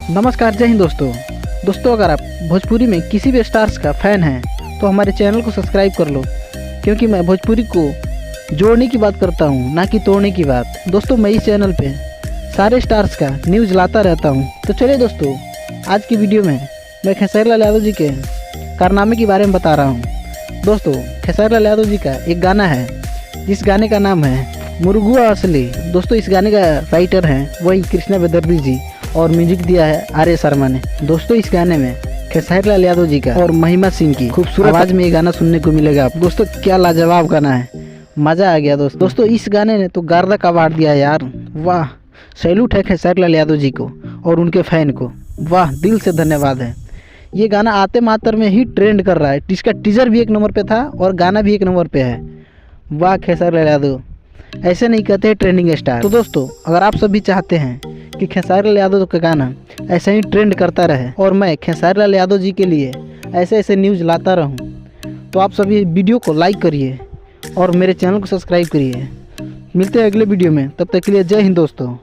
नमस्कार, जय हिंद दोस्तों अगर आप भोजपुरी में किसी भी स्टार्स का फ़ैन हैं तो हमारे चैनल को सब्सक्राइब कर लो, क्योंकि मैं भोजपुरी को जोड़ने की बात करता हूं, ना कि तोड़ने की बात। दोस्तों मैं इस चैनल पे सारे स्टार्स का न्यूज़ लाता रहता हूं। तो चलिए दोस्तों, आज की वीडियो में मैं खेसारी लाल यादव जी के कारनामे के बारे में बता रहा हूँ। दोस्तों खेसारी लाल यादव जी का एक गाना है, जिस गाने का नाम है मुर्गुआ असली। दोस्तों इस गाने का राइटर हैं वही कृष्णा बेदर्दी जी और म्यूजिक दिया है आर्य शर्मा ने। दोस्तों इस गाने में खेसारी लाल यादव जी का और महिमा सिंह की खूबसूरत आवाज़ में ये गाना सुनने को मिलेगा। दोस्तों क्या लाजवाब गाना है, मज़ा आ गया दोस्तों इस गाने ने तो गर्दा कबाड़ दिया यार। वाह, सैल्यूट है खेसारी लाल यादव जी को और उनके फ़ैन को। वाह, दिल से धन्यवाद है। ये गाना आते मात्र में ही ट्रेंड कर रहा है। इसका टीजर भी 1 नंबर पे था और गाना भी 1 नंबर पे है। वाह खेसारी लाल यादव, ऐसे नहीं कहते हैं ट्रेंडिंग स्टार। तो दोस्तों अगर आप सभी चाहते हैं कि खेसारी लाल यादव का गाना ऐसे ही ट्रेंड करता रहे और मैं खेसारी लाल यादव जी के लिए ऐसे न्यूज़ लाता रहूं, तो आप सभी वीडियो को लाइक करिए और मेरे चैनल को सब्सक्राइब करिए। मिलते हैं अगले वीडियो में, तब तक के लिए जय हिंद दोस्तों।